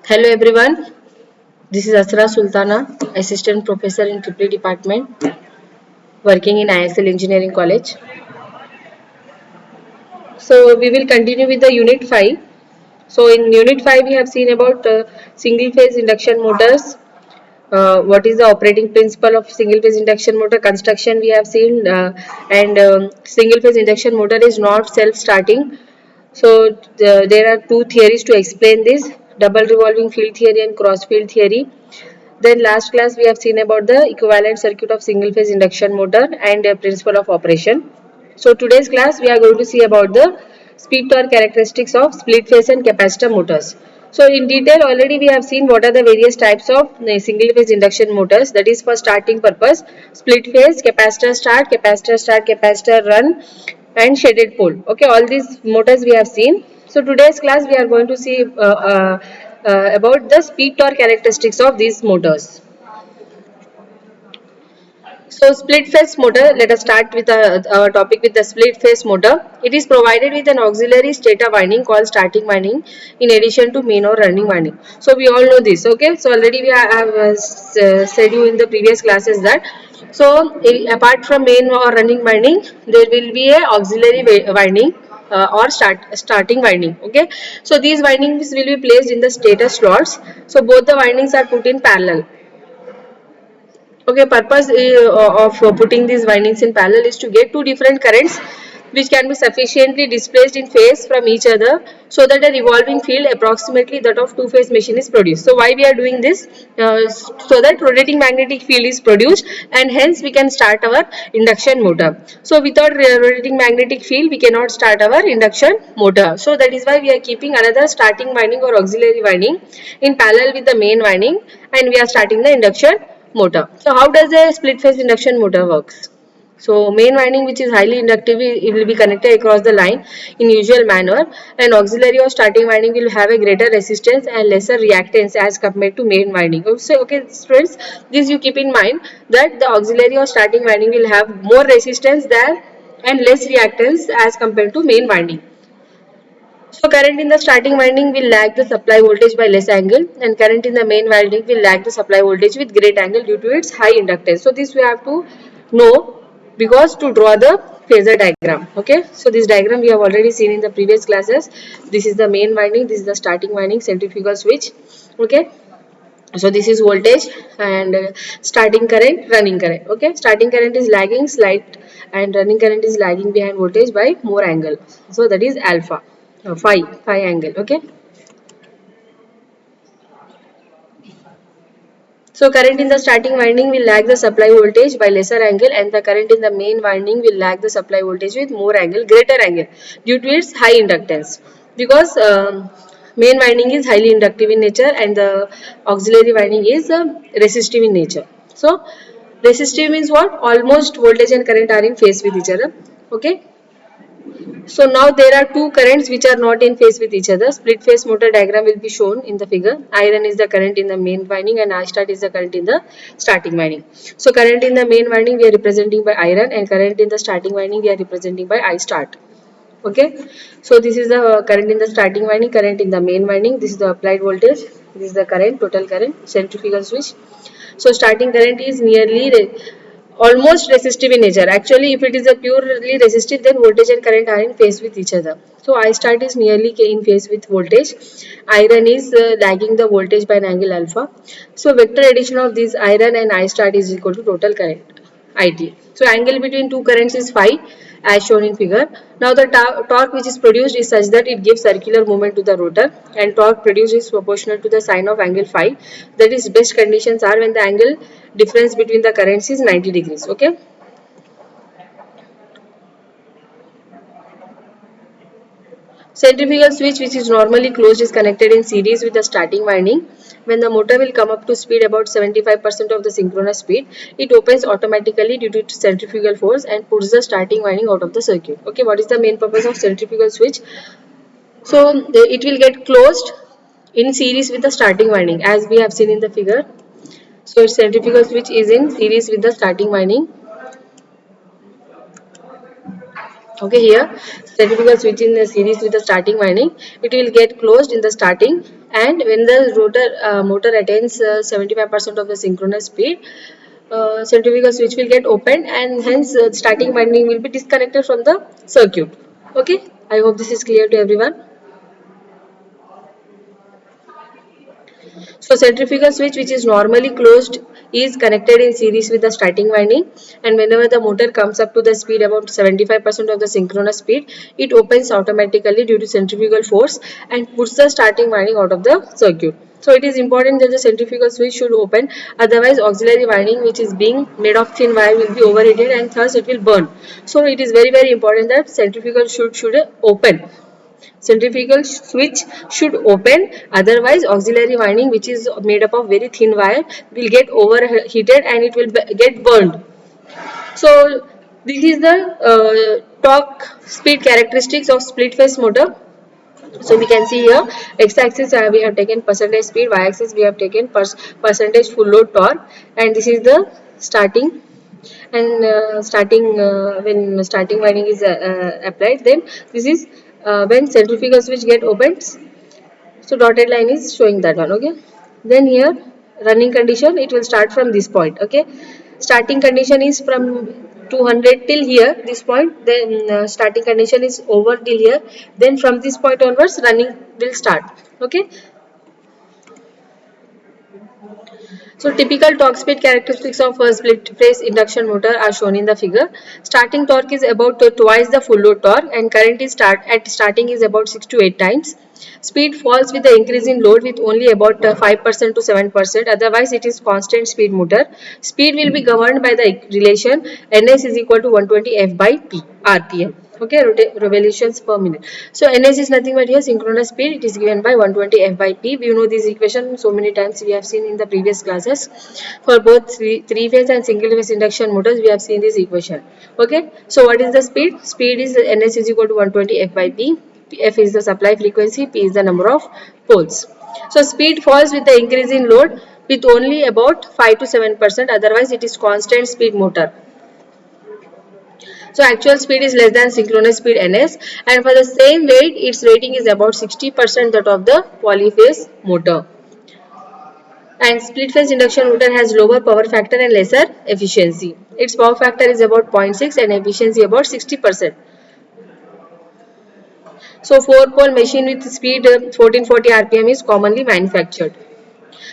Hello everyone, this is Asra Sultana, Assistant Professor in Triple Department, working in ISL Engineering College. So we will continue with the Unit 5. So in Unit 5 we have seen about single phase induction motors, what is the operating principle of single phase induction motor construction we have seen, and single phase induction motor is not self starting. So there are two theories to explain this: double revolving field theory and cross field theory. Then last class we have seen about the equivalent circuit of single phase induction motor and principle of operation. So today's class we are going to see about the speed torque characteristics of split phase and capacitor motors. So in detail already we have seen what are the various types of single phase induction motors, that is for starting purpose: split phase, capacitor start, capacitor run and shaded pole. Okay, all these motors we have seen. So today's class we are going to see about the speed torque characteristics of these motors. So split phase motor, let us start with our topic with the split phase motor. It is provided with an auxiliary stator winding called starting winding in addition to main or running winding. So we all know this, okay. So already we have said you in the previous classes that apart from main or running winding, there will be a auxiliary winding or starting winding, okay. So these windings will be placed in the stator slots. So both the windings are put in parallel. Okay, purpose of putting these windings in parallel is to get two different currents which can be sufficiently displaced in phase from each other so that a revolving field approximately that of two-phase machine is produced. So why we are doing this? So that rotating magnetic field is produced and hence we can start our induction motor. So without rotating magnetic field we cannot start our induction motor. So that is why we are keeping another starting winding or auxiliary winding in parallel with the main winding and we are starting the induction motor. So how does a split phase induction motor works? So main winding, which is highly inductive, it will be connected across the line in usual manner, and auxiliary or starting winding will have a greater resistance and lesser reactance as compared to main winding. So okay students, this you keep in mind that the auxiliary or starting winding will have more resistance than and less reactance as compared to main winding. So current in the starting winding will lag the supply voltage by less angle, and current in the main winding will lag the supply voltage with great angle due to its high inductance. So this we have to know because to draw the phasor diagram. Okay, so this diagram we have already seen in the previous classes. This is the main winding, this is the starting winding, centrifugal switch. Okay, so this is voltage and starting current, running current. Okay, starting current is lagging slight and running current is lagging behind voltage by more angle. So that is alpha, phi angle. Okay, so current in the starting winding will lag the supply voltage by lesser angle and the current in the main winding will lag the supply voltage with more angle, greater angle due to its high inductance, because main winding is highly inductive in nature and the auxiliary winding is resistive in nature. So resistive means what? Almost voltage and current are in phase with each other. Okay, so now there are two currents which are not in phase with each other. Split phase motor diagram will be shown in the figure. I1 is the current in the main winding and I start is the current in the starting winding. So current in the main winding we are representing by I1 and current in the starting winding we are representing by I start. Okay, so this is the current in the starting winding, current in the main winding. This is the applied voltage. This is the current, total current, centrifugal switch. So starting current is nearly almost resistive in nature. Actually, if it is a purely resistive, then voltage and current are in phase with each other. So I start is nearly in phase with voltage. I1 is lagging the voltage by an angle alpha. So vector addition of this I1 and I start is equal to total current, IT. So angle between two currents is phi as shown in figure. Now the torque which is produced is such that it gives circular movement to the rotor, and torque produced is proportional to the sine of angle phi. That is, best conditions are when the angle difference between the currents is 90 degrees. Okay. Centrifugal switch, which is normally closed, is connected in series with the starting winding. When the motor will come up to speed about 75% of the synchronous speed, it opens automatically due to centrifugal force and puts the starting winding out of the circuit. Okay, what is the main purpose of centrifugal switch? So it will get closed in series with the starting winding as we have seen in the figure. So its centrifugal switch is in series with the starting winding. Okay, here centrifugal switch in the series with the starting winding, it will get closed in the starting and when the rotor motor attains 75% of the synchronous speed, centrifugal switch will get opened, and hence starting winding will be disconnected from the circuit. Okay, I hope this is clear to everyone. So centrifugal switch, which is normally closed, is connected in series with the starting winding, and whenever the motor comes up to the speed about 75% of the synchronous speed, it opens automatically due to centrifugal force and puts the starting winding out of the circuit. So it is important that the centrifugal switch should open, otherwise auxiliary winding, which is being made of thin wire, will be overheated and thus it will burn. So it is very important that centrifugal should open. Centrifugal switch should open, otherwise auxiliary winding, which is made up of very thin wire, will get overheated and it will get burned. So this is the torque speed characteristics of split phase motor. So we can see here, x-axis we have taken percentage speed, y-axis we have taken percentage full load torque, and this is the starting and when starting winding is applied, then this is when centrifugal switch get opened. So dotted line is showing that one. Okay, then here running condition, it will start from this point. Okay, starting condition is from 200 till here this point, then starting condition is over till here, then from this point onwards running will start. Okay, so typical torque speed characteristics of a split phase induction motor are shown in the figure. Starting torque is about twice the full load torque, and current is starting is about 6 to 8 times. Speed falls with the increase in load with only about 5% to 7%. Otherwise, it is constant speed motor. Speed will be governed by the relation Ns is equal to 120 F by P RPM. Okay, revolutions per minute. So Ns is nothing but here synchronous speed. It is given by 120 F by P. We know this equation so many times, we have seen in the previous classes. For both three phase and single phase induction motors, we have seen this equation. Okay, so what is the speed? Speed is Ns is equal to 120 F by P. F is the supply frequency, P is the number of poles. So speed falls with the increase in load with only about 5 to 7%. Otherwise, it is constant speed motor. So actual speed is less than synchronous speed Ns, and for the same weight, its rating is about 60% that of the polyphase motor. And split phase induction motor has lower power factor and lesser efficiency. Its power factor is about 0.6 and efficiency about 60%. So 4-pole machine with speed 1440 rpm is commonly manufactured.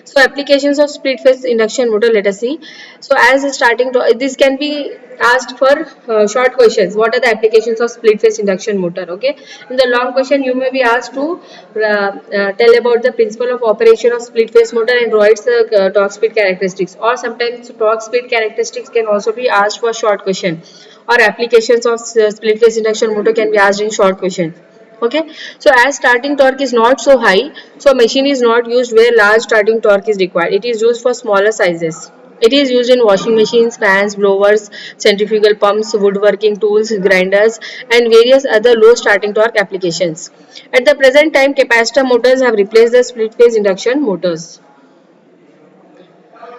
So applications of split phase induction motor, let us see. So as a starting to, this can be asked for short questions. What are the applications of split phase induction motor? Okay, in the long question you may be asked to tell about the principle of operation of split phase motor and draw its torque speed characteristics, or sometimes torque speed characteristics can also be asked for short question, or applications of split phase induction motor can be asked in short question. Okay, so as starting torque is not so high, so machine is not used where large starting torque is required. It is used for smaller sizes. It is used in washing machines, fans, blowers, centrifugal pumps, woodworking tools, grinders, and various other low starting torque applications. At the present time, capacitor motors have replaced the split phase induction motors.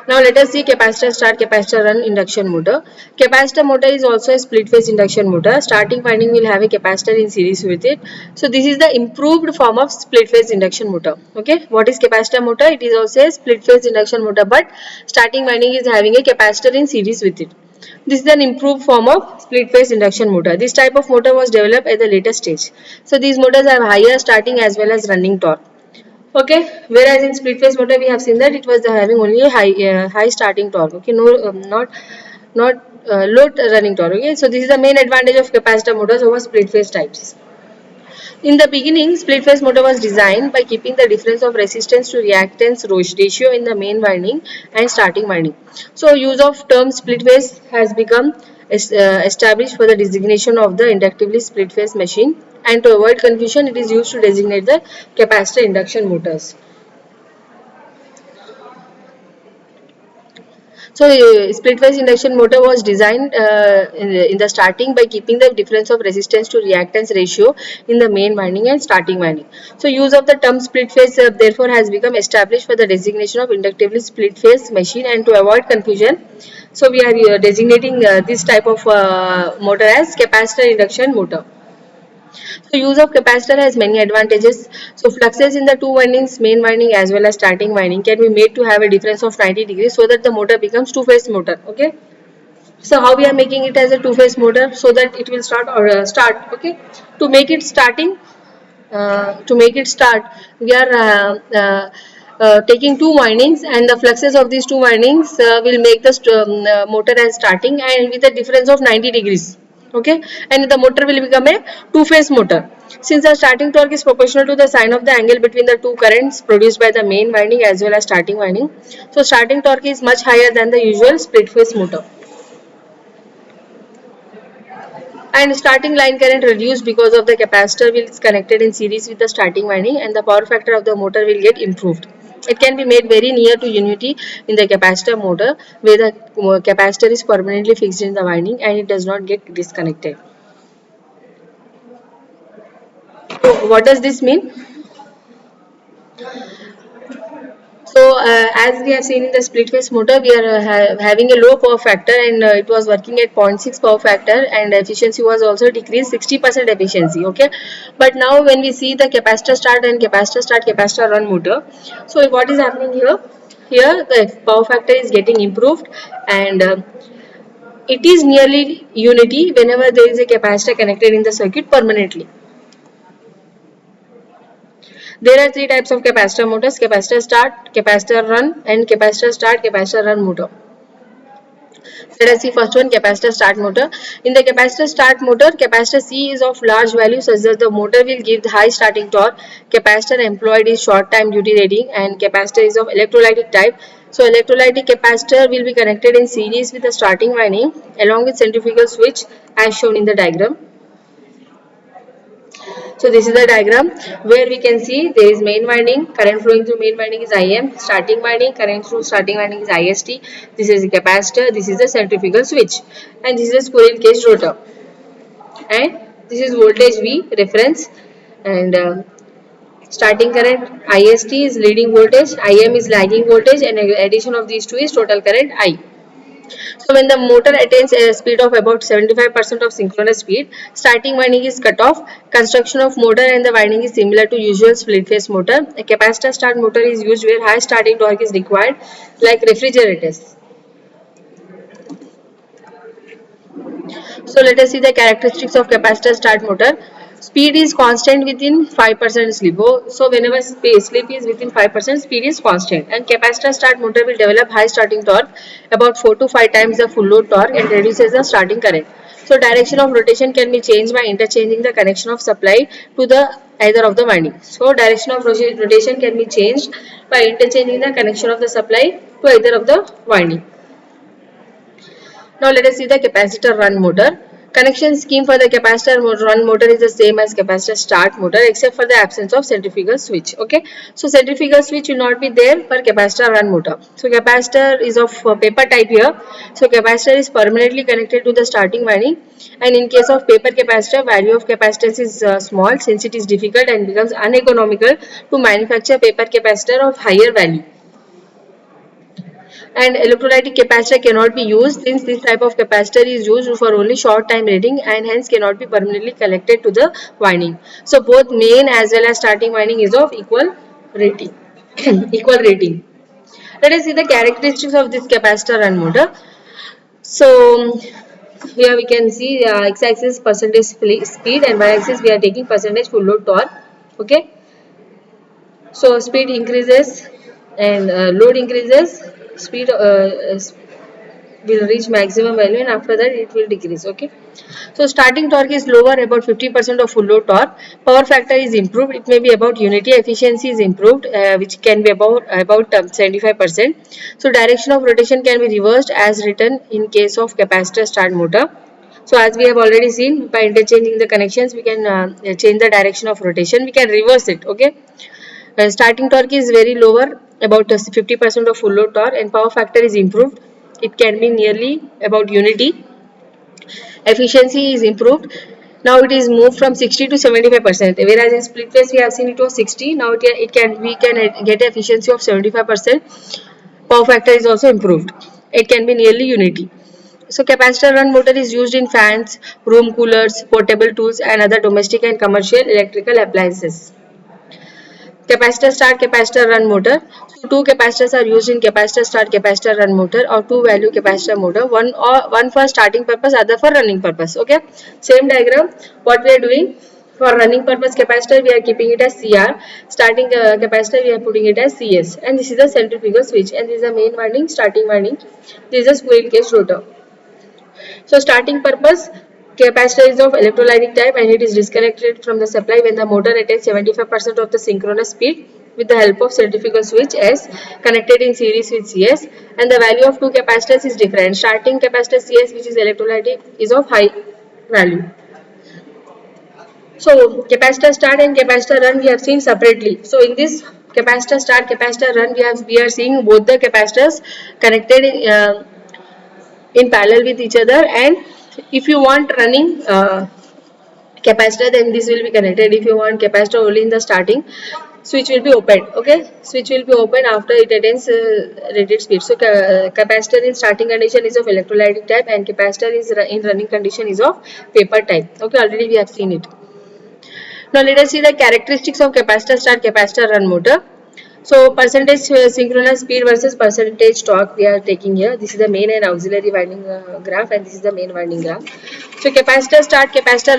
Now let us see capacitor start, capacitor run induction motor. Capacitor motor is also a split phase induction motor. Starting winding will have a capacitor in series with it. So this is the improved form of split phase induction motor. Okay, what is capacitor motor? It is also a split phase induction motor, but starting winding is having a capacitor in series with it. This is an improved form of split phase induction motor. This type of motor was developed at the later stage. So these motors have higher starting as well as running torque. Okay, whereas in split phase motor we have seen that it was having only a high starting torque. Okay, no, not low running torque. Okay, so this is the main advantage of capacitor motors over split phase types. In the beginning, split phase motor was designed by keeping the difference of resistance to reactance ratio in the main winding and starting winding. So use of term split phase has become established for the designation of the inductively split phase machine, and to avoid confusion it is used to designate the capacitor induction motors. So split phase induction motor was designed in the starting by keeping the difference of resistance to reactance ratio in the main winding and starting winding. So use of the term split phase therefore has become established for the designation of inductively split phase machine, and to avoid confusion, so we are designating this type of motor as capacitor induction motor. So use of capacitor has many advantages. So fluxes in the two windings, main winding as well as starting winding, can be made to have a difference of 90 degrees so that the motor becomes two-phase motor. Okay. So how we are making it as a two-phase motor so that it will start. Okay. To make it start, we are taking two windings, and the fluxes of these two windings will make the motor as starting, and with a difference of 90 degrees. Okay, and the motor will become a two-phase motor. Since the starting torque is proportional to the sine of the angle between the two currents produced by the main winding as well as starting winding, so starting torque is much higher than the usual split-phase motor. And starting line current reduced because of the capacitor is connected in series with the starting winding, and the power factor of the motor will get improved. It can be made very near to unity in the capacitor motor, where the capacitor is permanently fixed in the winding and it does not get disconnected. So what does this mean? So as we have seen in the split phase motor, we are having a low power factor, and it was working at 0.6 power factor, and efficiency was also decreased 60% efficiency. Okay, but now when we see the capacitor start and capacitor start, capacitor run motor, so what is happening here? Here the power factor is getting improved, and it is nearly unity whenever there is a capacitor connected in the circuit permanently. There are three types of capacitor motors: capacitor start, capacitor run, and capacitor start, capacitor run motor. Let us see first one, capacitor start motor. In the capacitor start motor, capacitor C is of large value such that the motor will give the high starting torque. Capacitor employed is short time duty rating, and capacitor is of electrolytic type. So electrolytic capacitor will be connected in series with the starting winding along with centrifugal switch as shown in the diagram. So this is the diagram where we can see there is main winding, current flowing through main winding is Im, starting winding, current through starting winding is Ist, this is the capacitor, this is the centrifugal switch, and this is a squirrel cage rotor, and this is voltage V reference, and starting current Ist is leading voltage, Im is lagging voltage, and addition of these two is total current I. So when the motor attains a speed of about 75% of synchronous speed, starting winding is cut off. Construction of motor and the winding is similar to usual split phase motor. A capacitor start motor is used where high starting torque is required, like refrigerators. So let us see the characteristics of capacitor start motor. Speed is constant within 5% slip. So whenever slip is within 5%, speed is constant. And capacitor start motor will develop high starting torque, about 4 to 5 times the full load torque, and reduces the starting current. So direction of rotation can be changed by interchanging the connection of supply to the either of the winding. So direction of rotation can be changed by interchanging the connection of the supply to either of the winding. Now let us see the capacitor run motor. Connection scheme for the capacitor run motor is the same as capacitor start motor except for the absence of centrifugal switch. Okay, so centrifugal switch will not be there for capacitor run motor. So capacitor is of paper type here. So capacitor is permanently connected to the starting winding, and in case of paper capacitor, value of capacitance is small since it is difficult and becomes uneconomical to manufacture paper capacitor of higher value. And electrolytic capacitor cannot be used since this type of capacitor is used for only short time rating and hence cannot be permanently connected to the winding. So both main as well as starting winding is of equal rating. Equal rating. Let us see the characteristics of this capacitor and motor. So here we can see x-axis percentage speed and y-axis we are taking percentage full load torque. Okay. So speed increases and load increases, speed will reach maximum value, and after that it will decrease. Okay, so starting torque is lower, about 50% of full load torque. Power factor is improved, it may be about unity. Efficiency is improved, which can be about 75%. So direction of rotation can be reversed as written in case of capacitor start motor. So as we have already seen, by interchanging the connections we can change the direction of rotation, we can reverse it. Okay, starting torque is very lower, about 50% of full load torque, and power factor is improved. It can be nearly about unity. Efficiency is improved. Now it is moved from 60 to 75%. Whereas in split phase we have seen it was 60. Now we can get efficiency of 75%. Power factor is also improved. It can be nearly unity. So capacitor run motor is used in fans, room coolers, portable tools and other domestic and commercial electrical appliances. Capacitor start, capacitor run motor. So two capacitors are used in capacitor start, capacitor run motor or two value capacitor motor. One for starting purpose, other for running purpose. Okay. Same diagram. What we are doing for running purpose capacitor, we are keeping it as CR. Starting capacitor, we are putting it as CS. And this is the centrifugal switch. And this is the main winding, starting winding. This is a squirrel cage rotor. So starting purpose, capacitor is of electrolytic type and it is disconnected from the supply when the motor attains 75% of the synchronous speed with the help of centrifugal switch S connected in series with CS, and the value of two capacitors is different. Starting capacitor CS, which is electrolytic, is of high value. So capacitor start and capacitor run we have seen separately. So in this capacitor start, capacitor run, we are seeing both the capacitors connected in parallel with each other, and if you want running capacitor, then this will be connected. If you want capacitor only in the starting, switch will be open. Okay, switch will be open after it attains rated speed. So capacitor in starting condition is of electrolytic type and capacitor is in running condition is of paper type. Okay, already we have seen it. Now let us see the characteristics of capacitor start, capacitor run motor. So percentage synchronous speed versus percentage torque we are taking here. This is the main and auxiliary winding graph, and this is the main winding graph. So capacitor start, capacitor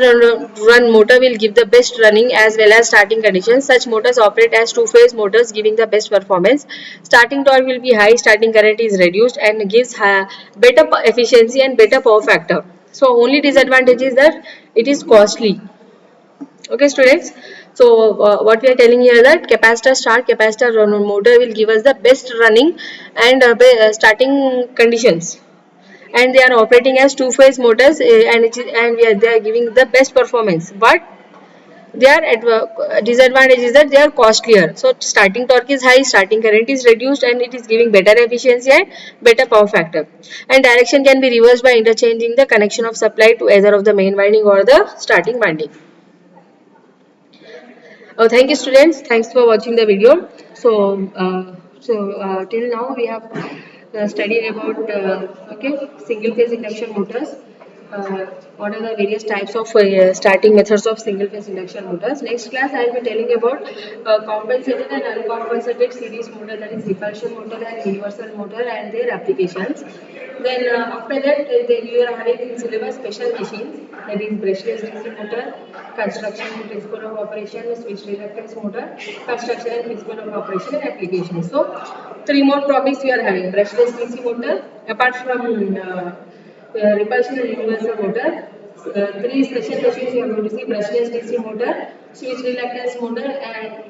run motor will give the best running as well as starting conditions. Such motors operate as two-phase motors giving the best performance. Starting torque will be high, starting current is reduced and gives better efficiency and better power factor. So only disadvantage is that it is costly. Okay students, so what we are telling here that capacitor start, capacitor run motor will give us the best running and starting conditions, and they are operating as two-phase motors, they are giving the best performance, but their disadvantage is that they are costlier. So starting torque is high, starting current is reduced, and it is giving better efficiency and better power factor, and direction can be reversed by interchanging the connection of supply to either of the main winding or the starting winding. Oh, thank you, students. Thanks for watching the video. Till now we have studied about single phase induction motors. What are the various types of starting methods of single phase induction motors? Next class I will be telling about compensated and uncompensated series motor, that is repulsion motor and universal motor, and their applications. Then after that, you are having in syllabus special machines, that is brushless DC motor, construction principle of operation, switch reluctance motor, construction and principle of operation and application. So three more topics we are having: brushless DC motor, apart from repulsion and universal motor. Three special machines you are going to see: brushless DC motor, switch reluctance motor, and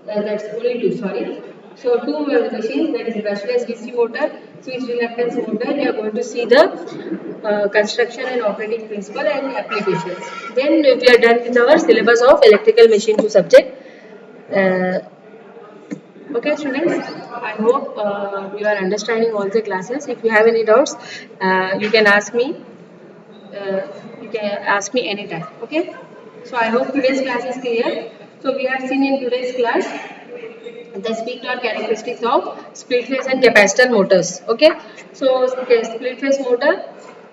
that's only two, sorry. So two machines, that is brushless DC motor, switch reluctance motor. We are going to see the construction and operating principle and applications. Then we are done with our syllabus of electrical machine 2 subject. Uh, okay students, I hope you are understanding all the classes. If you have any doubts, you can ask me. You can ask me anytime. Okay. So I hope today's class is clear. So we have seen in today's class the speed torque characteristics of split phase and capacitor motors. Okay, so split phase motor,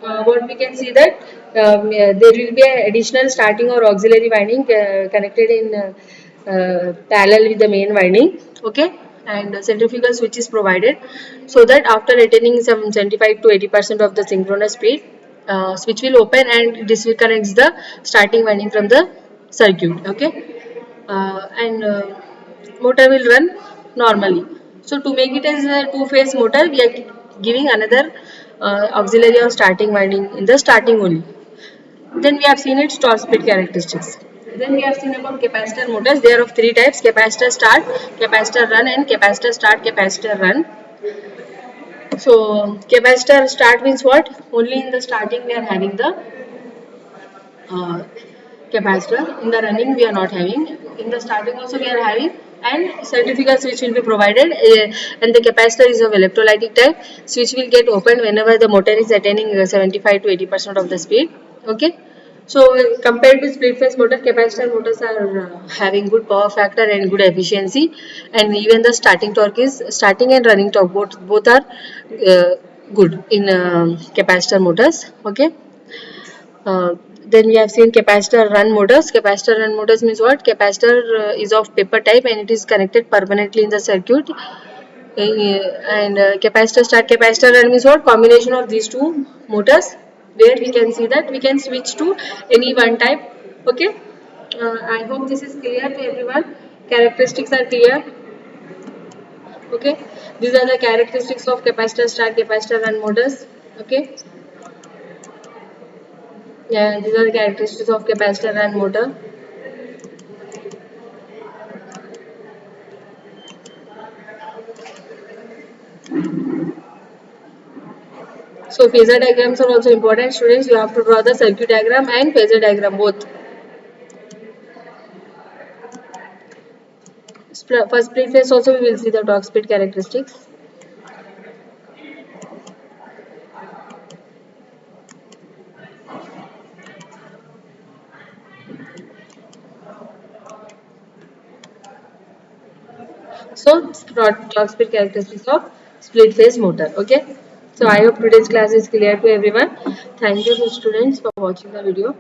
what we can see that there will be an additional starting or auxiliary winding connected in parallel with the main winding. Okay, and centrifugal switch is provided so that after attaining some 75 to 80% of the synchronous speed, switch will open and disconnects the starting winding from the circuit. Okay, and motor will run normally. So to make it as a two-phase motor, we are giving another auxiliary or starting winding in the starting only. Then we have seen its torque speed characteristics. Then we have seen about capacitor motors. They are of three types: capacitor start, capacitor run, and capacitor start, capacitor run. So capacitor start means what? Only in the starting we are having the uh, capacitor. In the running we are not having. In the starting also we are having, and certificate switch will be provided, and the capacitor is of electrolytic type. Switch will get opened whenever the motor is attaining 75 to 80% of the speed. Okay. So compared to split phase motor, capacitor motors are having good power factor and good efficiency, and even the starting torque is starting and running torque both are good in capacitor motors. Okay. Then we have seen capacitor run motors. Capacitor run motors means what? Capacitor is of paper type and it is connected permanently in the circuit. And capacitor start capacitor run means what? Combination of these two motors, where we can see that we can switch to any one type. Okay. I hope this is clear to everyone. Characteristics are clear. Okay. These are the characteristics of capacitor start capacitor run motors. Okay. Yeah, these are the characteristics of capacitor and motor. So phasor diagrams are also important. Students, you have to draw the circuit diagram and phasor diagram both. For split phase also we will see the torque speed characteristics. So torque speed characteristics of split phase motor. Okay. So I hope today's class is clear to everyone. Thank you to students for watching the video.